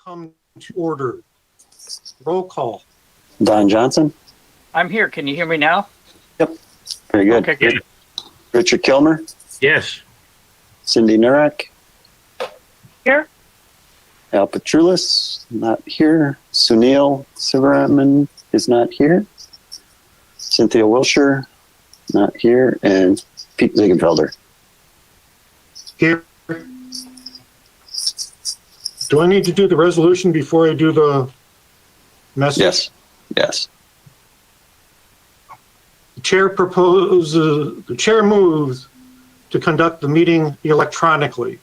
come to order. Roll call. Don Johnson. I'm here. Can you hear me now? Very good. Okay, good. Richard Kilmer. Yes. Cindy Nurak. Here. Al Petrulis, not here. Sunil Sivaraman is not here. Cynthia Wilshire, not here. And Pete Ziegenfelder. Here. Do I need to do the resolution before I do the message? Yes. Yes. The chair moves to conduct the meeting electronically.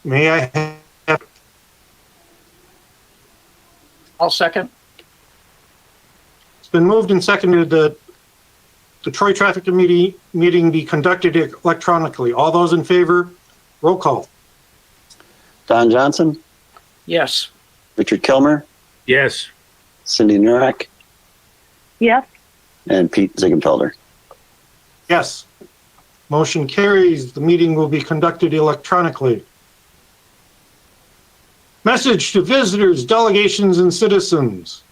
May I have? I'll second. It's been moved and seconded that the Troy Traffic Committee meeting be conducted electronically. All those in favor, roll call. Don Johnson. Yes. Richard Kilmer. Yes. Cindy Nurak. Yes. And Pete Ziegenfelder. Yes. Motion carries. The meeting will be conducted electronically. Message to visitors, delegations, and citizens.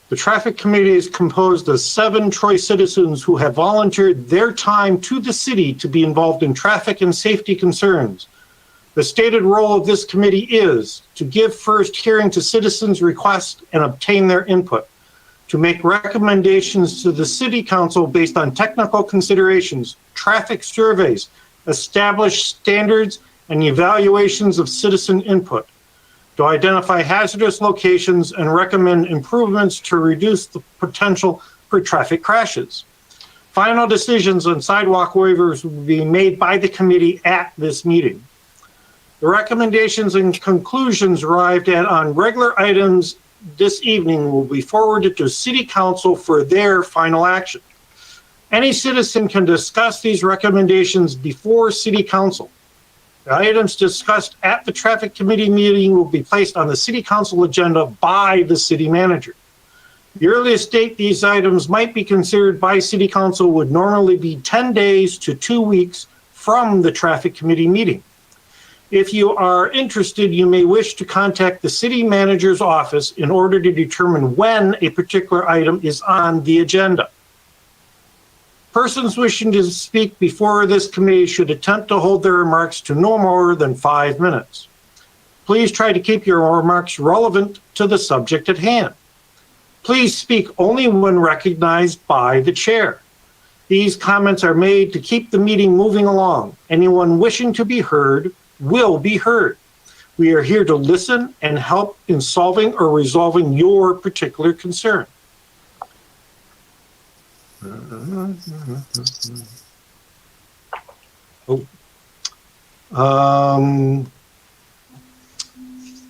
The Traffic Committee is composed of 7 Troy citizens who have volunteered their time to the city to be involved in traffic and safety concerns. The stated role of this committee is to give first hearing to citizens' requests and obtain their input, to make recommendations to the City Council based on technical considerations, traffic surveys, establish standards, and evaluations of citizen input, to identify hazardous locations and recommend improvements to reduce the potential for traffic crashes. Final decisions on sidewalk waivers will be made by the committee at this meeting. The recommendations and conclusions arrived at on regular items this evening will be forwarded to City Council for their final action. Any citizen can discuss these recommendations before City Council. The items discussed at the Traffic Committee meeting will be placed on the City Council agenda by the City Manager. The earliest date these items might be considered by City Council would normally be 10 days to 2 weeks from the Traffic Committee meeting. If you are interested, you may wish to contact the City Manager's office in order to determine when a particular item is on the agenda. Persons wishing to speak before this committee should attempt to hold their remarks to no more than 5 minutes. Please try to keep your remarks relevant to the subject at hand. Please speak only when recognized by the chair. These comments are made to keep the meeting moving along. Anyone wishing to be heard will be heard. We are here to listen and help in solving or resolving your particular concern.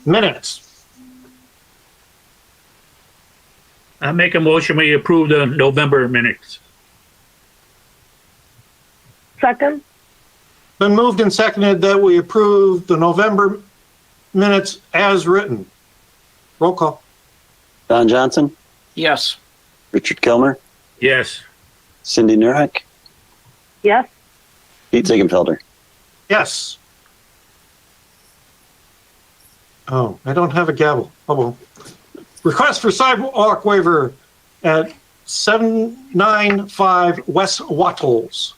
Minutes. I make a motion we approve the November minutes. Second. Been moved and seconded that we approve the November minutes as written. Roll call. Don Johnson. Yes. Richard Kilmer. Yes. Cindy Nurak. Yes. Pete Ziegenfelder. Yes. Oh, I don't have a gavel. Oh, well. Request for sidewalk waiver at 795 West Wattles.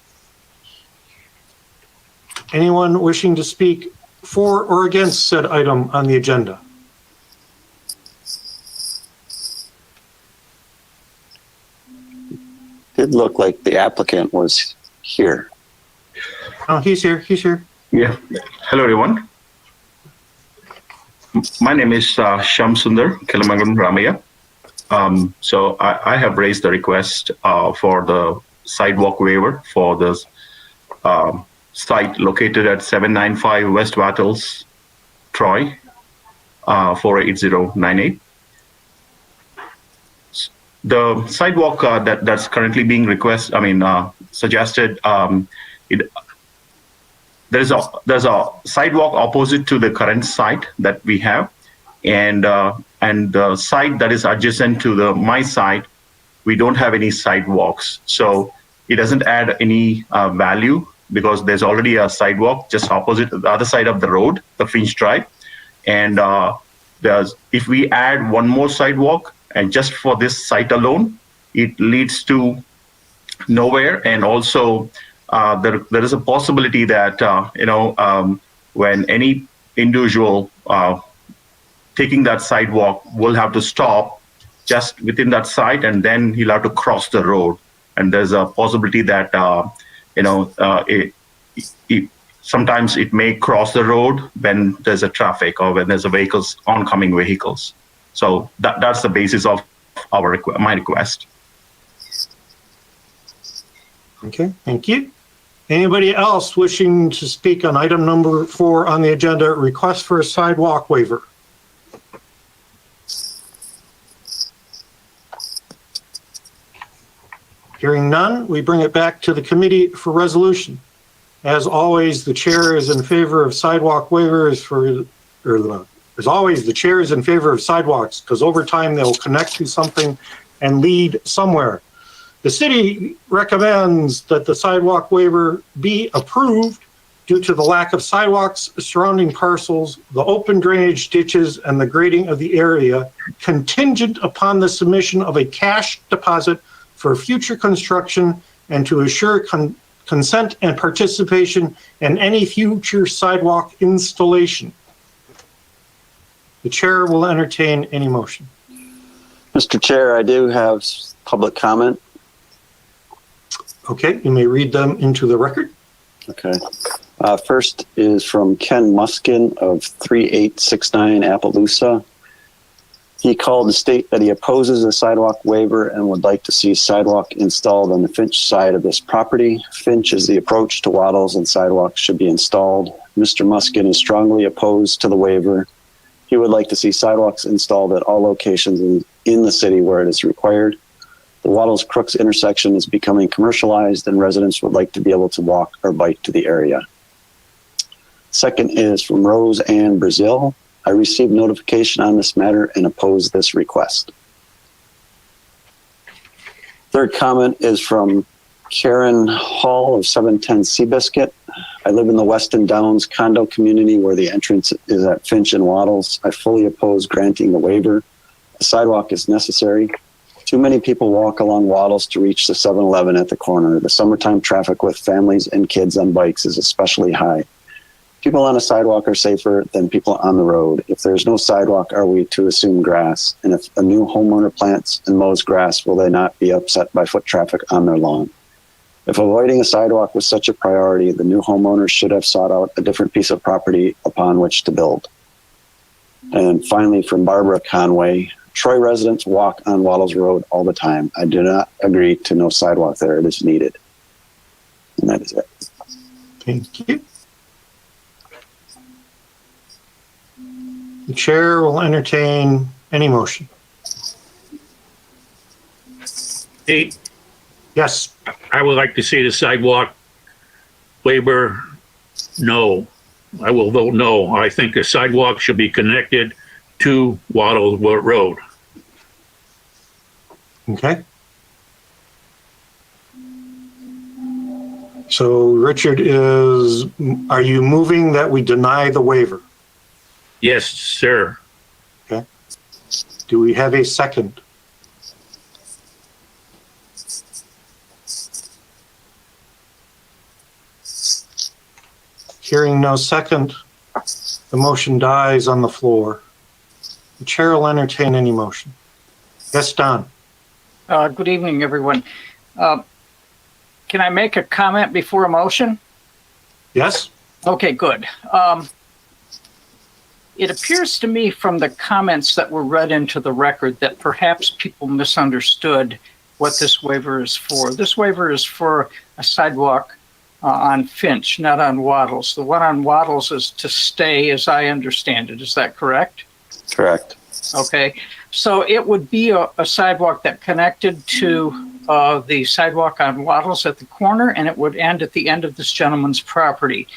Anyone wishing to speak for or against said item on the agenda? Did look like the applicant was here. Oh, he's here. He's here. Yeah. Hello, everyone. My name is Shyam Sundar Kelamangalam Ramaya. So I have raised the request for the sidewalk waiver for this site located at 795 West Wattles, Troy, 48098. The sidewalk that's currently being suggested, there's a sidewalk opposite to the current site that we have, and the site that is adjacent to my site, we don't have any sidewalks, so it doesn't add any value because there's already a sidewalk just opposite the other side of the road, the Finch Drive, And if we add one more sidewalk, and just for this site alone, it leads to nowhere. And also, there is a possibility that when any individual taking that sidewalk will have to stop just within that site, and then he'll have to cross the road. And there's a possibility that sometimes it may cross the road when there's a traffic or when there's oncoming vehicles. So that's the basis of my request. Okay, thank you. Anybody else wishing to speak on item number 4 on the agenda, request for a sidewalk waiver? Hearing none, we bring it back to the committee for resolution. As always, the chair is in favor of sidewalk waivers as always, the chair is in favor of sidewalks because over time they'll connect to something and lead somewhere. The city recommends that the sidewalk waiver be approved due to the lack of sidewalks surrounding parcels, the open drainage ditches, and the grading of the area, contingent upon the submission of a cash deposit for future construction and to assure consent and participation in any future sidewalk installation. The chair will entertain any motion. Mr. Chair, I do have public comment. Okay, you may read them into the record. Okay. First is from Ken Muskin of 3869 Appaloosa. He called to state that he opposes a sidewalk waiver and would like to see sidewalk installed on the Finch side of this property. Finch is the approach to Waddles and sidewalks should be installed. Mr. Muskin is strongly opposed to the waiver. He would like to see sidewalks installed at all locations in the city where it is required. The Waddles Crooks intersection is becoming commercialized and residents would like to be able to walk or bike to the area. Second is from Rose Ann Brazil. I received notification on this matter and oppose this request. Third comment is from Karen Hall of 710 Seabiscuit. I live in the Weston Downs condo community where the entrance is at Finch and Waddles. I fully oppose granting the waiver. A sidewalk is necessary. Too many people walk along Waddles to reach the 7-Eleven at the corner. The summertime traffic with families and kids on bikes is especially high. People on a sidewalk are safer than people on the road. If there's no sidewalk, are we to assume grass? And if a new homeowner plants and mows grass, will they not be upset by foot traffic on their lawn? If avoiding a sidewalk was such a priority, the new homeowner should have sought out a different piece of property upon which to build. And finally, from Barbara Conway, Troy residents walk on Waddles Road all the time. I do not agree to no sidewalk there. It is needed. And that is it. Thank you. The chair will entertain any motion. Hey, Yes, I would like to see the sidewalk waiver. No, I will vote no. I think the sidewalk should be connected to Waddles Road. okay. So Richard are you moving that we deny the waiver? Yes, sir. Do we have a second? Hearing no second, the motion dies on the floor. The chair will entertain any motion. Yes, Don? Good evening, everyone. Can I make a comment before a motion? Yes? Okay, good. It appears to me from the comments that were read into the record that perhaps people misunderstood what this waiver is for. This waiver is for a sidewalk on Finch, not on Waddles. The one on Waddles is to stay, as I understand it. Is that correct? Correct. Okay. So it would be a sidewalk that connected to the sidewalk on Waddles at the corner, and it would end at the end of this gentleman's property.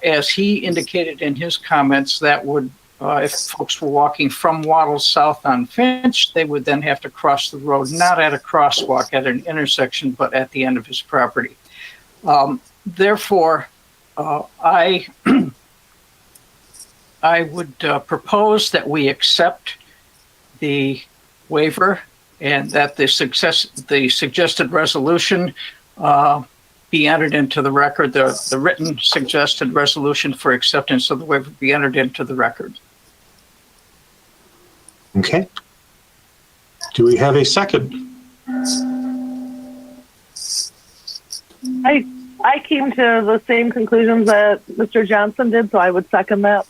As he indicated in his comments, that would, if folks were walking from Waddles south on Finch, they would then have to cross the road, not at a crosswalk at an intersection, but at the end of his property. Therefore, I I would propose that we accept the waiver and that the suggested resolution be entered into the record. The written suggested resolution for acceptance of the waiver be entered into the record. Okay. Do we have a second? I came to the same conclusions that Mr. Johnson did, so I would second that.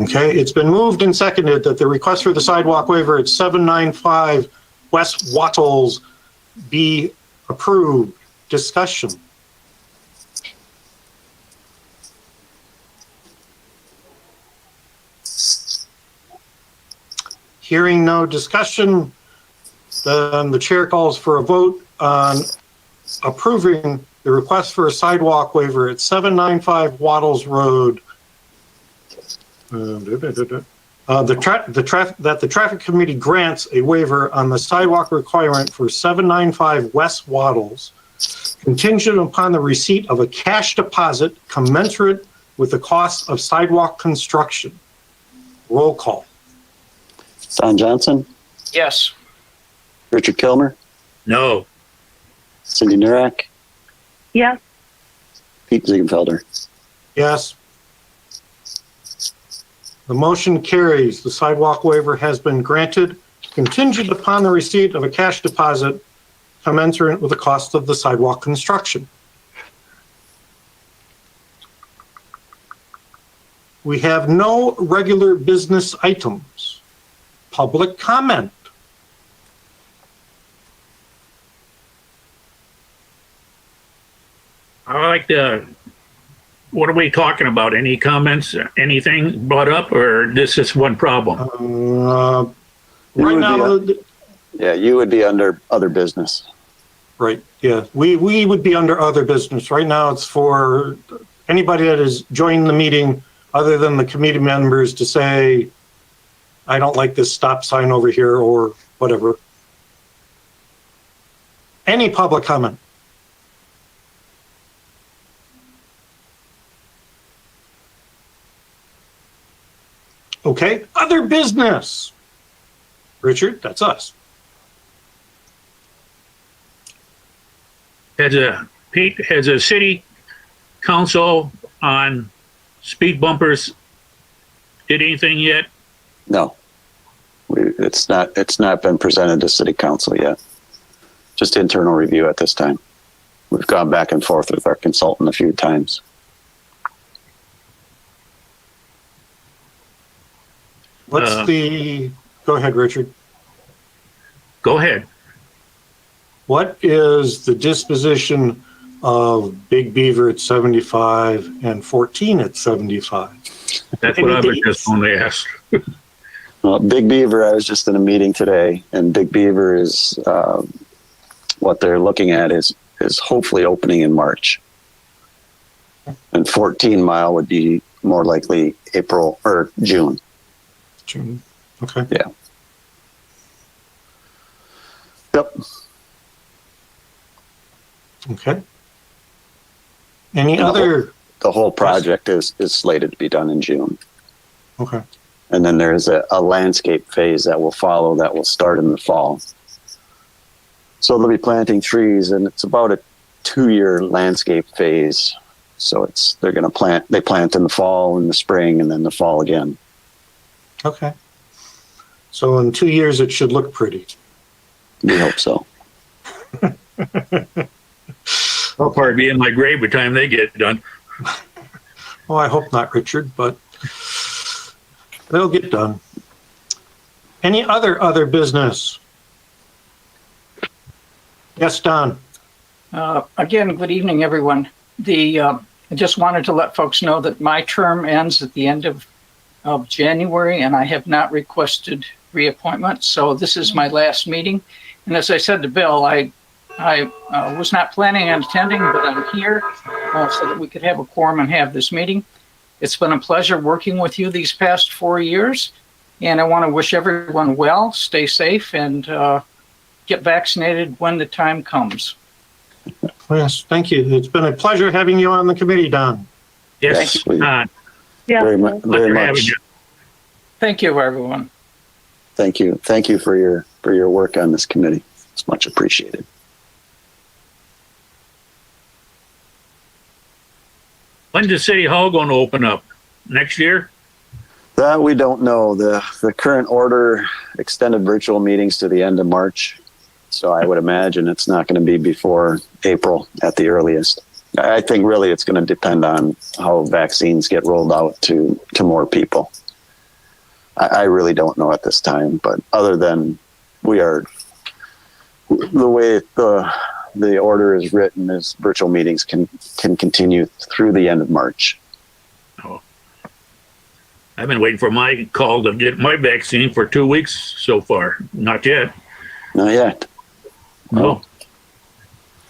Okay, it's been moved and seconded that the request for the sidewalk waiver at 795 West Wattles be approved. Discussion. Hearing no discussion, then the chair calls for a vote on approving the request for a sidewalk waiver at 795 Wattles Road. That the traffic committee grants a waiver on the sidewalk requirement for 795 West Wattles, contingent upon the receipt of a cash deposit commensurate with the cost of sidewalk construction. Roll call. Don Johnson, Yes. Richard Kilmer, No. Cindy Nurak, Yes, Pete Ziegenfelder. Yes. The motion carries. The sidewalk waiver has been granted, contingent upon the receipt of a cash deposit commensurate with the cost of the sidewalk construction. We have no regular business items. Public comment. I like the, what are we talking about? Any comments, anything brought up, or this is one problem? Right would now, Yeah, you would be under other business. right, yeah, we would be under other business. Right now, it's for anybody that has joined the meeting other than the committee members to say, I don't like this stop sign over here or whatever. Any public comment? Okay, other business. Richard, that's us. Pete, has a city council on speed bumpers did anything yet? No, it's not been presented to city council yet. Just internal review at this time. We've gone back and forth with our consultant a few times. Go ahead, Richard. Go ahead. What is the disposition of Big Beaver at 75 and 14 at 75? That's what I was just going to ask. Well, Big Beaver, I was just in a meeting today, and Big Beaver is what they're looking at is hopefully opening in March. And 14 Mile would be more likely April or June. June. Okay. Yeah. Yep. Okay. Any other? The whole project is slated to be done in June. Okay. And then there's a landscape phase that will follow that will start in the fall. So they'll be planting trees, and it's about a 2-year landscape phase. So they plant in the fall, in the spring, and then the fall again. Okay. So in 2 years, it should look pretty. We hope so. I'll probably be in my grave by the time they get done. Oh, I hope not, Richard, but they'll get done. Any other business? Yes, Don. Again, good evening, everyone. I just wanted to let folks know that my term ends at the end of January, and I have not requested reappointment. So this is my last meeting. And as I said to Bill, I was not planning on attending, but I'm here so that we could have a quorum and have this meeting. It's been a pleasure working with you these past 4 years, and I want to wish everyone well, stay safe, and get vaccinated when the time comes. Yes, thank you. It's been a pleasure having you on the committee, Don. Yes. Yes, Yeah. Very much. Very Pleasure having much. you. Thank you, everyone. Thank you. Thank you for your work on this committee. It's much appreciated. When's the city hall going to open up? Next year? That we don't know. The current order extended virtual meetings to the end of March. So I would imagine it's not going to be before April at the earliest. I think really it's going to depend on how vaccines get rolled out to more people. I really don't know at this time, but other than the way the order is written is virtual meetings can continue through the end of March. I've been waiting for my call to get my vaccine for 2 weeks so far. Not yet. Not yet. No.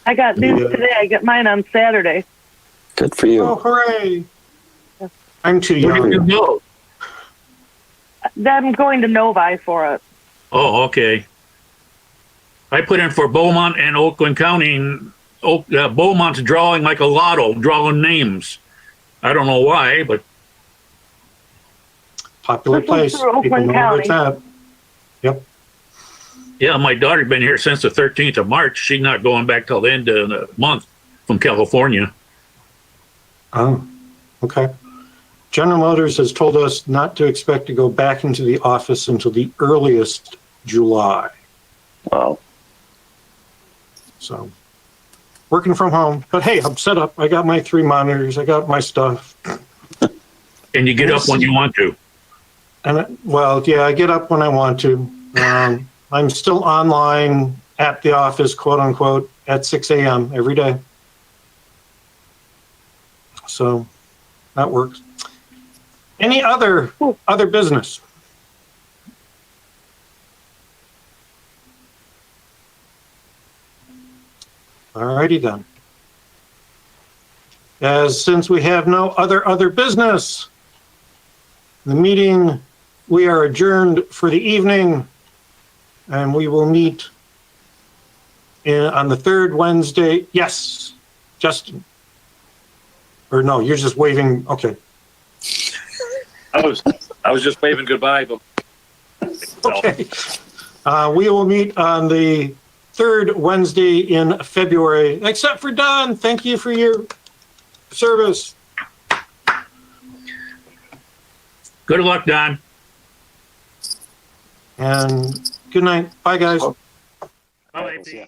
I got news Yeah. today. I get mine on Saturday. Good for you. Oh, hooray. I'm too Where did you young. go? I'm going to Novi for it. Oh, okay. I put in for Beaumont and Oakland County. And Beaumont's drawing like a lotto, drawing names. I don't know why, but Popular This one's place. through People Oakland know where it's at. yeah, my daughter's been here since the 13th of March. She's not going back till the end of the month from California. Oh, okay. General Motors has told us not to expect to go back into the office until the earliest July. Wow. So, working from home. But hey, I'm set up. I got my 3 monitors. I got my stuff. And you get up when you want to. And well, yeah, I get up when I want to. I'm still online at the office, quote unquote, at 6 a.m. every day. So that works. Any other business? All righty then. Since we have no other business, we are adjourned for the evening, and we will meet on the 3rd Wednesday. Yes, Justin. Or no, you're just waving. Okay. I was just waving goodbye, but Okay. We will meet on the 3rd Wednesday in February, except for Don. Thank you for your service. Good luck, Don. And good night. Bye, guys. Bye. Yeah.